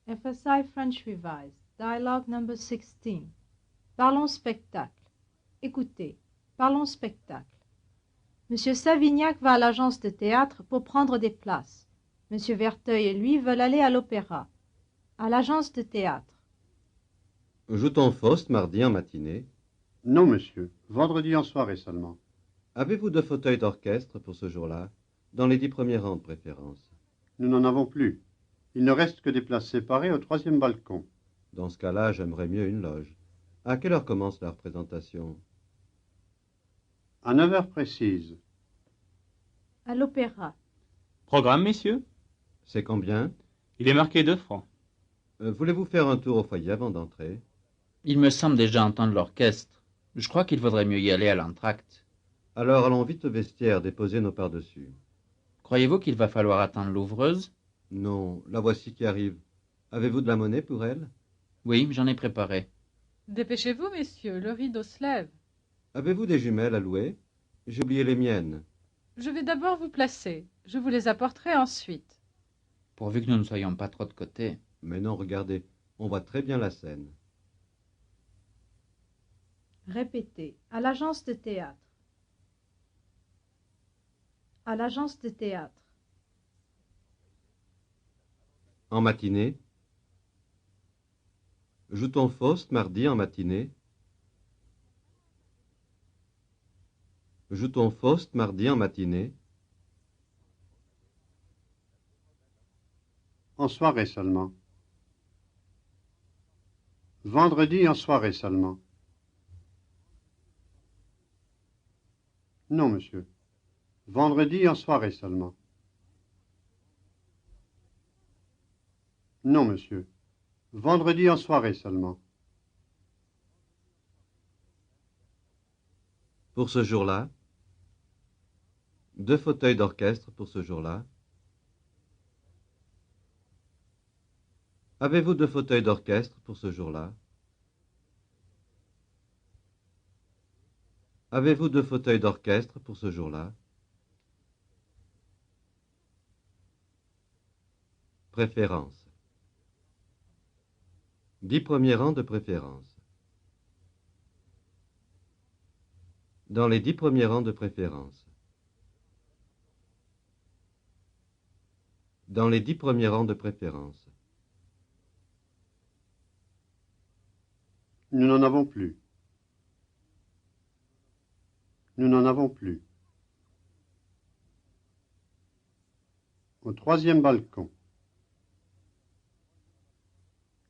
FSI French Revised, Dialogue number 16. Parlons spectacle. Écoutez, parlons spectacle. Monsieur Savignac va à l'agence de théâtre pour prendre des places. Monsieur Verteuil et lui veulent aller à l'opéra. À l'agence de théâtre. Joue-t-on Faust mardi en matinée? Non, monsieur. Vendredi en soirée seulement. Avez-vous 2 fauteuils d'orchestre pour ce jour-là, dans les 10 premiers rangs de préférence? Nous n'en avons plus. Il ne reste que des places séparées au 3e balcon. Dans ce cas-là, j'aimerais mieux une loge. À quelle heure commence la représentation? À 9 heures précises. À l'opéra. Programme, messieurs? C'est combien? Il est marqué 2 francs. Voulez-vous faire un tour au foyer avant d'entrer? Il me semble déjà entendre l'orchestre. Je crois qu'il vaudrait mieux y aller à l'entracte. Alors allons vite au vestiaire déposer nos par-dessus. Croyez-vous qu'il va falloir attendre l'ouvreuse? Non, la voici qui arrive. Avez-vous de la monnaie pour elle? Oui, j'en ai préparé. Dépêchez-vous, messieurs, le rideau se lève. Avez-vous des jumelles à louer? J'ai oublié les miennes. Je vais d'abord vous placer. Je vous les apporterai ensuite. Pourvu que nous ne soyons pas trop de côté. Mais non, regardez, on voit très bien la scène. Répétez. À l'agence de théâtre. À l'agence de théâtre. En matinée? Joue-t-on Faust mardi en matinée? Joue-t-on Faust mardi en matinée? En soirée seulement. Vendredi en soirée seulement. Non, monsieur. Vendredi en soirée seulement. Non, monsieur. Vendredi en soirée seulement. Pour ce jour-là? 2 fauteuils d'orchestre pour ce jour-là? Avez-vous 2 fauteuils d'orchestre pour ce jour-là? Avez-vous 2 fauteuils d'orchestre pour ce jour-là? Préférence. 10 premiers rangs de préférence. Dans les 10 premiers rangs de préférence. Dans les 10 premiers rangs de préférence. Nous n'en avons plus. Nous n'en avons plus. Au 3e balcon.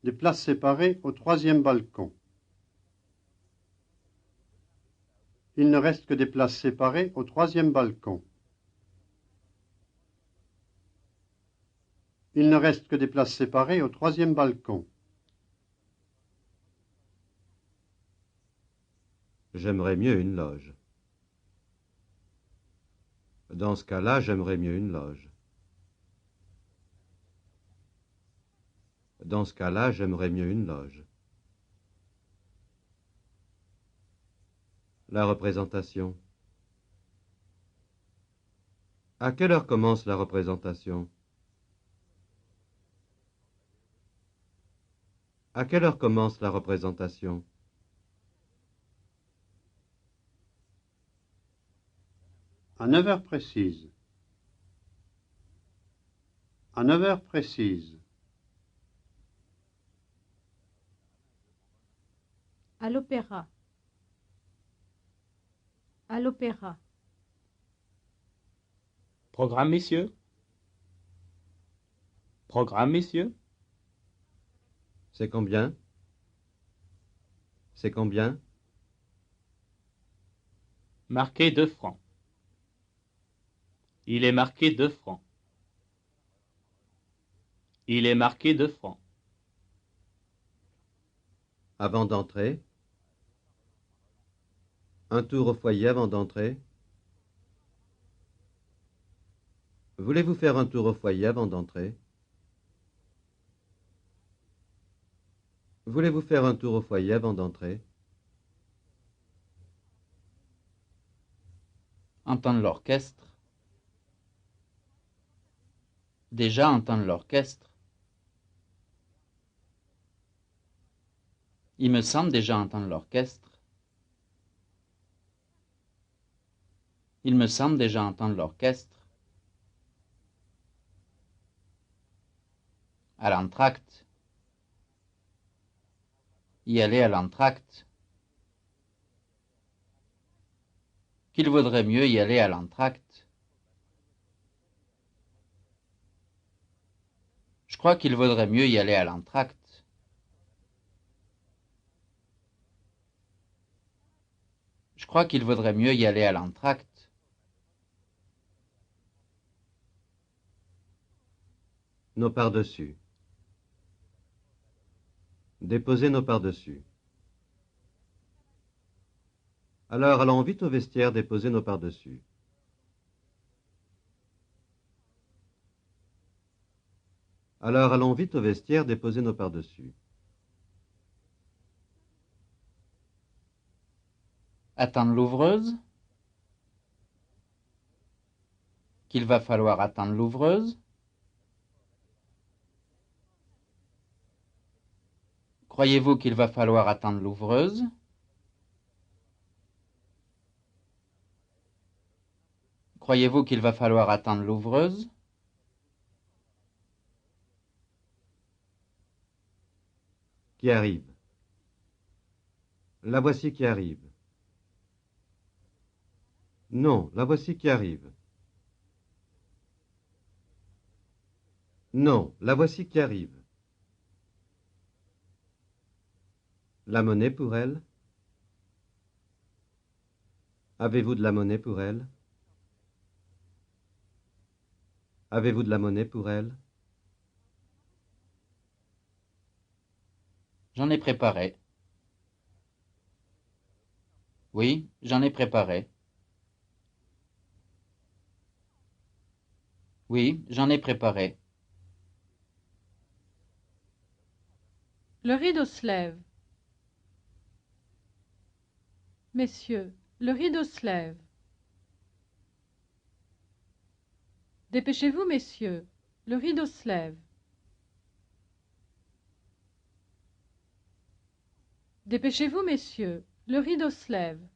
Des places séparées au 3e balcon. Il ne reste que des places séparées au 3e balcon. Il ne reste que des places séparées au 3e balcon. J'aimerais mieux une loge. Dans ce cas-là, j'aimerais mieux une loge. Dans ce cas-là, j'aimerais mieux une loge. La représentation. À quelle heure commence la représentation? À quelle heure commence la représentation? À 9 heures précises. À 9 heures précises. À l'opéra. À l'opéra. Programme, messieurs? Programme, messieurs? C'est combien? C'est combien? Marqué 2 francs. Il est marqué 2 francs. Il est marqué 2 francs. Avant d'entrer? Un tour au foyer avant d'entrer? Voulez-vous faire un tour au foyer avant d'entrer? Voulez-vous faire un tour au foyer avant d'entrer? Entendre l'orchestre. Déjà entendre l'orchestre. Il me semble déjà entendre l'orchestre. Il me semble déjà entendre l'orchestre. À l'entracte. Y aller à l'entracte. Qu'il vaudrait mieux y aller à l'entracte. Je crois qu'il vaudrait mieux y aller à l'entracte. Je crois qu'il vaudrait mieux y aller à l'entracte. Nos par-dessus. Déposer nos par-dessus. Alors allons vite au vestiaire déposer nos par-dessus. Alors allons vite au vestiaire déposer nos par-dessus. Attendre l'ouvreuse. Qu'il va falloir attendre l'ouvreuse. Croyez-vous qu'il va falloir attendre l'ouvreuse? Croyez-vous qu'il va falloir attendre l'ouvreuse? Qui arrive. La voici qui arrive. Non, la voici qui arrive. Non, la voici qui arrive. La monnaie pour elle? Avez-vous de la monnaie pour elle? Avez-vous de la monnaie pour elle? J'en ai préparé. Oui, j'en ai préparé. Oui, j'en ai préparé. Le rideau se lève. Messieurs, le rideau se lève. Dépêchez-vous, messieurs, le rideau se lève. Dépêchez-vous, messieurs, le rideau se lève.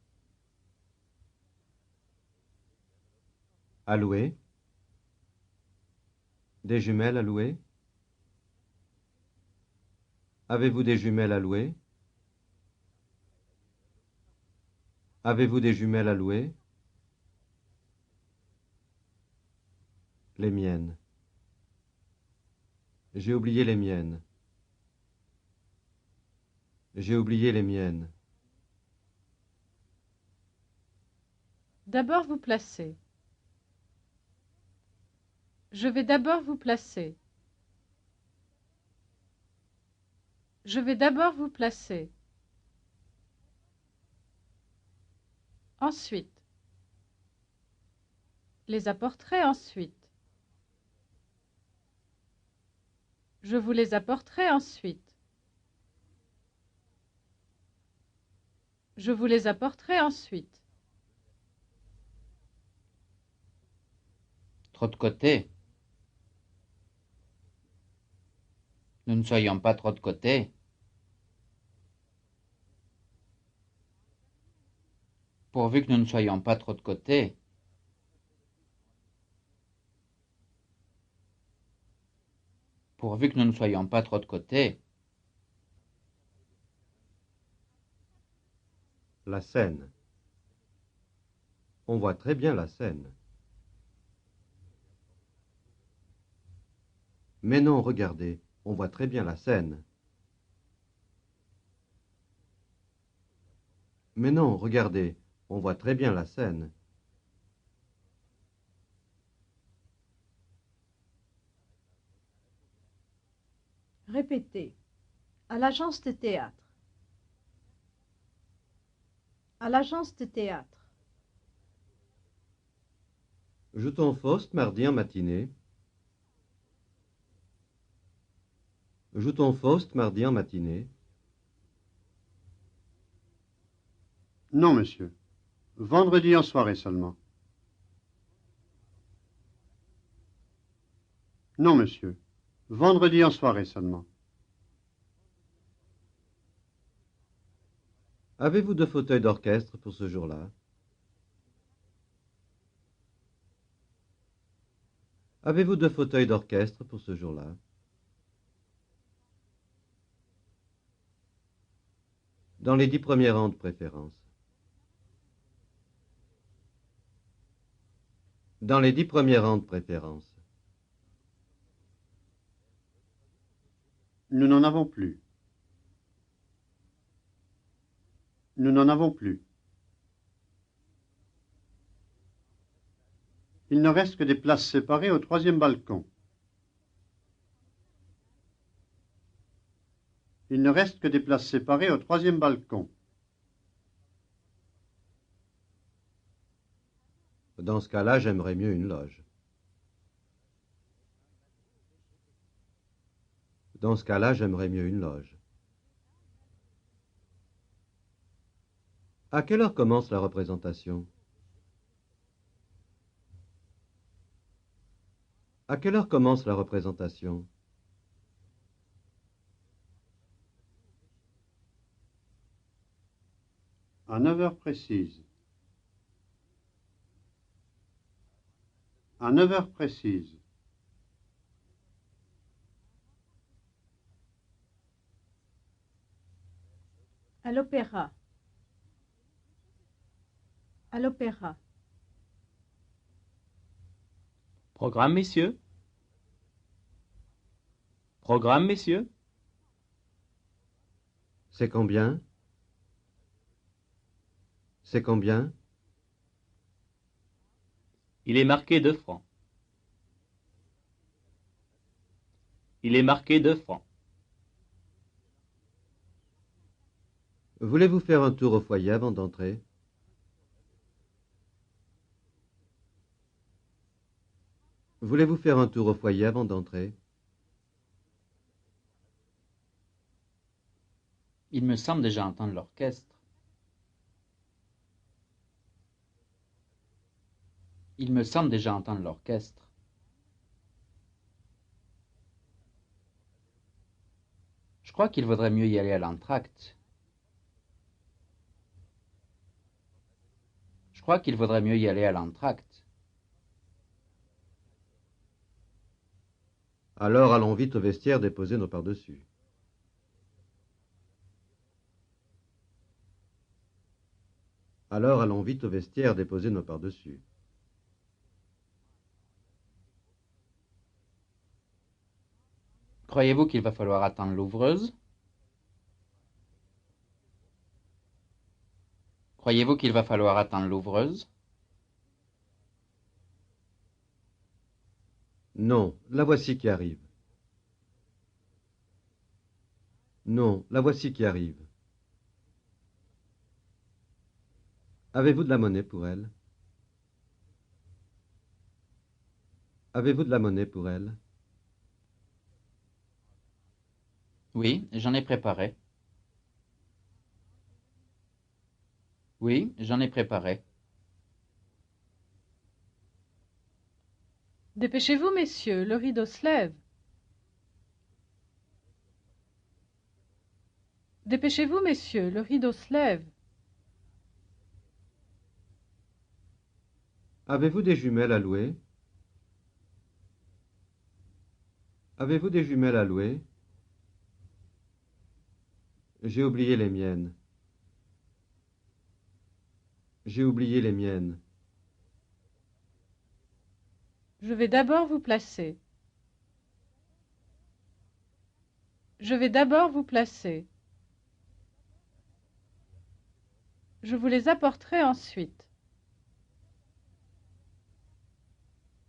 À louer. Des jumelles à louer? Avez-vous des jumelles à louer? Avez-vous des jumelles à louer? Les miennes. J'ai oublié les miennes. J'ai oublié les miennes. D'abord vous placez. Je vais d'abord vous placer. Je vais d'abord vous placer. Ensuite. Les apporterai ensuite. Je vous les apporterai ensuite. Je vous les apporterai ensuite. Trop de côté. Nous ne soyons pas trop de côté. Pourvu que nous ne soyons pas trop de côté. Pourvu que nous ne soyons pas trop de côté. La Seine. On voit très bien la Seine. Mais non, regardez, on voit très bien la Seine. Mais non, regardez, on voit très bien la Seine. Répétez. À l'agence de théâtre. À l'agence de théâtre. Joue-t-on Faust mardi en matinée? Joue-t-on Faust mardi en matinée? Non, monsieur. Vendredi en soirée seulement. Non, monsieur. Vendredi en soirée seulement. Avez-vous 2 fauteuils d'orchestre pour ce jour-là? Avez-vous 2 fauteuils d'orchestre pour ce jour-là? Dans les 10 premiers rangs de préférence. Dans les 10 premiers rangs de préférence. Nous n'en avons plus. Nous n'en avons plus. Il ne reste que des places séparées au 3e balcon. Il ne reste que des places séparées au 3e balcon. Dans ce cas-là, j'aimerais mieux une loge. Dans ce cas-là, j'aimerais mieux une loge. À quelle heure commence la représentation? À quelle heure commence la représentation? À 9 heures précises. À 9 heures précises. À l'opéra. À l'opéra. Programme, messieurs. Programme, messieurs. C'est combien? C'est combien? Il est marqué 2 francs. Il est marqué 2 francs. Voulez-vous faire un tour au foyer avant d'entrer? Voulez-vous faire un tour au foyer avant d'entrer? Il me semble déjà entendre l'orchestre. Il me semble déjà entendre l'orchestre. Je crois qu'il vaudrait mieux y aller à l'entracte. Je crois qu'il vaudrait mieux y aller à l'entracte. Alors allons vite au vestiaire déposer nos pardessus. Alors allons vite au vestiaire déposer nos pardessus. Croyez-vous qu'il va falloir attendre l'ouvreuse? Croyez-vous qu'il va falloir attendre l'ouvreuse? Non, la voici qui arrive. Non, la voici qui arrive. Avez-vous de la monnaie pour elle? Avez-vous de la monnaie pour elle? Oui, j'en ai préparé. Oui, j'en ai préparé. Dépêchez-vous, messieurs, le rideau se lève. Dépêchez-vous, messieurs, le rideau se lève. Avez-vous des jumelles à louer? Avez-vous des jumelles à louer? J'ai oublié les miennes. J'ai oublié les miennes. Je vais d'abord vous placer. Je vais d'abord vous placer. Je vous les apporterai ensuite.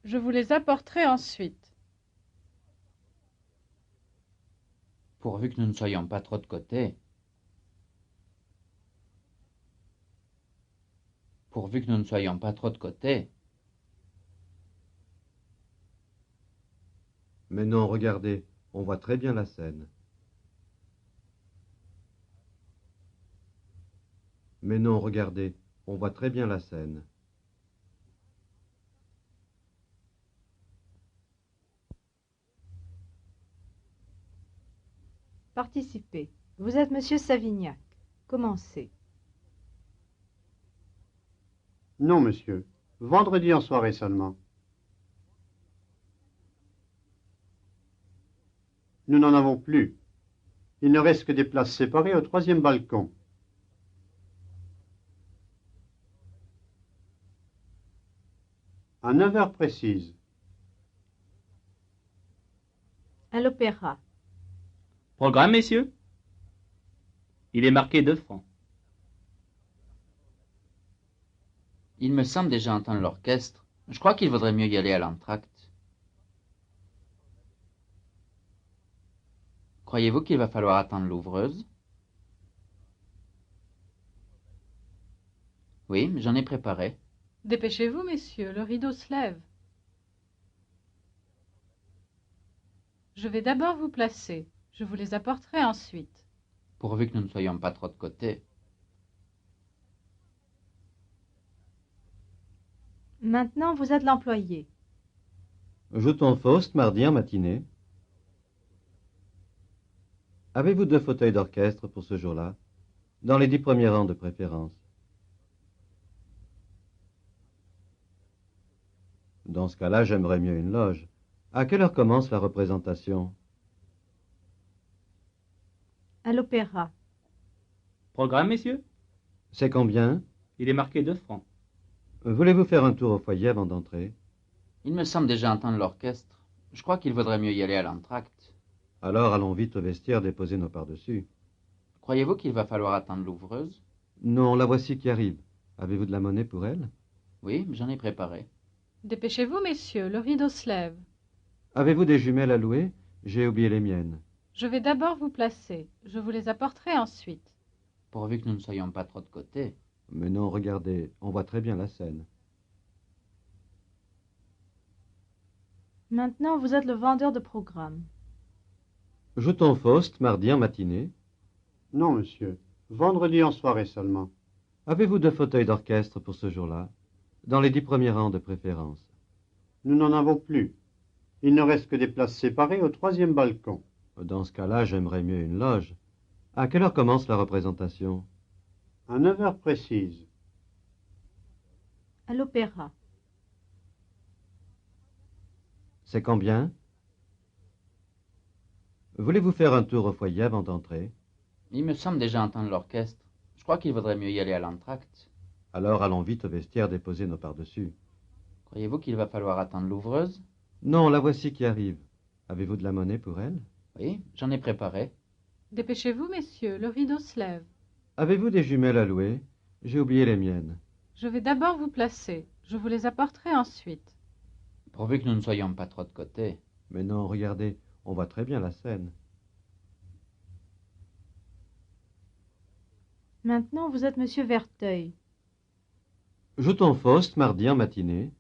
Je vous les apporterai ensuite. Pourvu que nous ne soyons pas trop de côté. Pourvu que nous ne soyons pas trop de côté. Mais non, regardez, on voit très bien la scène. Mais non, regardez, on voit très bien la scène. Participez. Vous êtes Monsieur Savignac. Commencez. Non, monsieur. Vendredi en soirée seulement. Nous n'en avons plus. Il ne reste que des places séparées au troisième balcon. À 9 heures précises. À l'opéra. Programme, messieurs? Il est marqué 2 francs. Il me semble déjà entendre l'orchestre. Je crois qu'il vaudrait mieux y aller à l'entracte. Croyez-vous qu'il va falloir attendre l'ouvreuse? Oui, j'en ai préparé. Dépêchez-vous, messieurs, le rideau se lève. Je vais d'abord vous placer. Je vous les apporterai ensuite. Pourvu que nous ne soyons pas trop de côté. Maintenant, vous êtes l'employé. Jouton Faust, mardi en matinée. Avez-vous 2 fauteuils d'orchestre pour ce jour-là, dans les 10 premiers rangs de préférence? Dans ce cas-là, j'aimerais mieux une loge. À quelle heure commence la représentation? À l'opéra. Programme, messieurs? C'est combien? Il est marqué 2 francs. Voulez-vous faire un tour au foyer avant d'entrer? Il me semble déjà entendre l'orchestre. Je crois qu'il vaudrait mieux y aller à l'entracte. Alors allons vite au vestiaire déposer nos par-dessus. Croyez-vous qu'il va falloir attendre l'ouvreuse? Non, la voici qui arrive. Avez-vous de la monnaie pour elle? Oui, j'en ai préparé. Dépêchez-vous, messieurs, le rideau se lève. Avez-vous des jumelles à louer? J'ai oublié les miennes. Je vais d'abord vous placer. Je vous les apporterai ensuite. Pourvu que nous ne soyons pas trop de côté. Mais non, regardez, on voit très bien la scène. Maintenant, vous êtes le vendeur de programme. Jouton Faust, mardi en matinée. Non, monsieur. Vendredi en soirée seulement. Avez-vous 2 fauteuils d'orchestre pour ce jour-là, dans les 10 premiers rangs de préférence? Nous n'en avons plus. Il ne reste que des places séparées au troisième balcon. Dans ce cas-là, j'aimerais mieux une loge. À quelle heure commence la représentation? À 9 heures précises. À l'opéra. C'est combien? Voulez-vous faire un tour au foyer avant d'entrer? Il me semble déjà entendre l'orchestre. Je crois qu'il vaudrait mieux y aller à l'entracte. Alors allons vite au vestiaire déposer nos par-dessus. Croyez-vous qu'il va falloir attendre l'ouvreuse? Non, la voici qui arrive. Avez-vous de la monnaie pour elle? Oui, j'en ai préparé. Dépêchez-vous, messieurs, le rideau se lève. Avez-vous des jumelles à louer? J'ai oublié les miennes. Je vais d'abord vous placer. Je vous les apporterai ensuite. Pourvu que nous ne soyons pas trop de côté. Mais non, regardez, on voit très bien la scène. Maintenant, vous êtes monsieur Verteuil. Jouton Faust, mardi en matinée.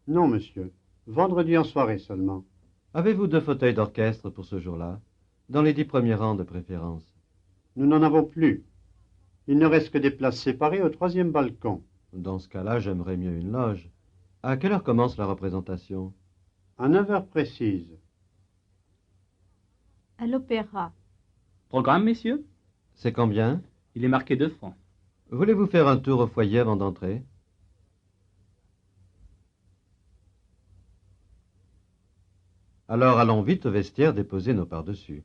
Non, monsieur. Vendredi en soirée seulement. Avez-vous 2 fauteuils d'orchestre pour ce jour-là, dans les 10 premiers rangs de préférence? Nous n'en avons plus. Il ne reste que des places séparées au troisième balcon. Dans ce cas-là, j'aimerais mieux une loge. À quelle heure commence la représentation? À 9 heures précises. À l'opéra. Programme, messieurs? C'est combien? Il est marqué 2 francs. Voulez-vous faire un tour au foyer avant d'entrer? Alors allons vite au vestiaire déposer nos par-dessus.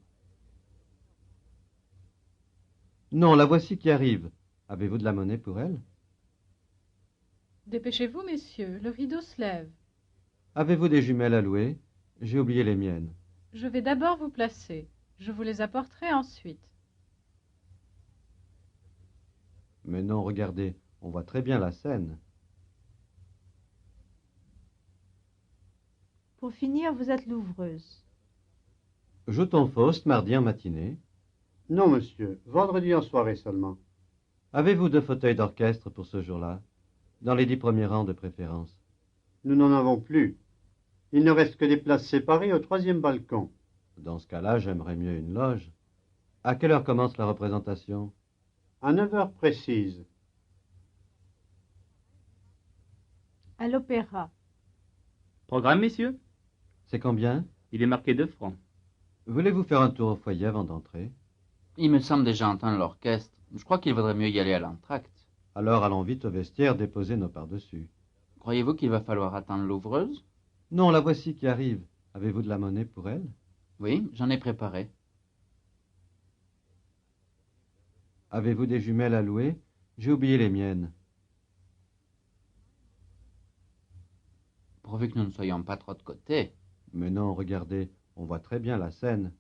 Non, la voici qui arrive. Avez-vous de la monnaie pour elle? Dépêchez-vous, messieurs, le rideau se lève. Avez-vous des jumelles à louer? J'ai oublié les miennes. Je vais d'abord vous placer. Je vous les apporterai ensuite. Mais non, regardez, on voit très bien la scène. Pour finir, vous êtes l'ouvreuse. Jouton Faust, mardi en matinée. Non, monsieur. Vendredi en soirée seulement. Avez-vous 2 fauteuils d'orchestre pour ce jour-là, dans les 10 premiers rangs de préférence? Nous n'en avons plus. Il ne reste que des places séparées au troisième balcon. Dans ce cas-là, j'aimerais mieux une loge. À quelle heure commence la représentation? À 9 heures précises. À l'opéra. Programme, messieurs? C'est combien? Il est marqué 2 francs. Voulez-vous faire un tour au foyer avant d'entrer? Il me semble déjà entendre l'orchestre. Je crois qu'il vaudrait mieux y aller à l'entracte. Alors allons vite au vestiaire déposer nos pardessus. Croyez-vous qu'il va falloir attendre l'ouvreuse? Non, la voici qui arrive. Avez-vous de la monnaie pour elle? Oui, j'en ai préparé. Avez-vous des jumelles à louer? J'ai oublié les miennes. Pourvu que nous ne soyons pas trop de côté. Mais non, regardez, on voit très bien la scène.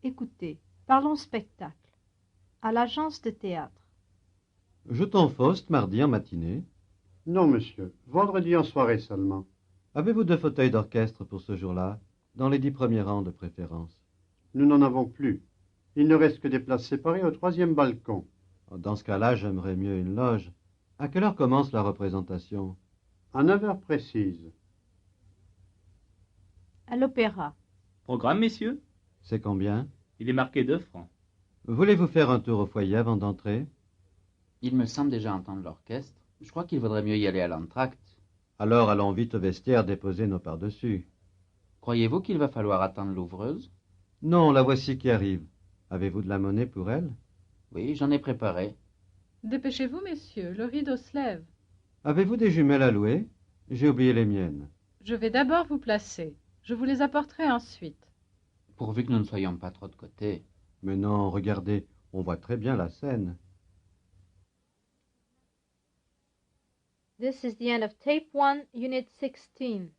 Écoutez, parlons spectacle. À l'agence de théâtre. Jetons Faust mardi en matinée. Non, monsieur. Vendredi en soirée seulement. Avez-vous 2 fauteuils d'orchestre pour ce jour-là? Dans les 10 premiers rangs de préférence. Nous n'en avons plus. Il ne reste que des places séparées au 3e balcon. Dans ce cas-là, j'aimerais mieux une loge. À quelle heure commence la représentation? À 9 heures précises. À l'opéra. Programme, messieurs? C'est combien? Il est marqué 2 francs. Voulez-vous faire un tour au foyer avant d'entrer? Il me semble déjà entendre l'orchestre. Je crois qu'il vaudrait mieux y aller à l'entracte. Alors allons vite au vestiaire déposer nos pardessus. Croyez-vous qu'il va falloir attendre l'ouvreuse? Non, la voici qui arrive. Avez-vous de la monnaie pour elle? Oui, j'en ai préparé. Dépêchez-vous, messieurs, le rideau se lève. Avez-vous des jumelles à louer? J'ai oublié les miennes. Je vais d'abord vous placer. Je vous les apporterai ensuite. Pourvu que nous ne soyons pas trop de côté. Mais non, regardez, on voit très bien la scène. This is the end of tape 1, unit 16.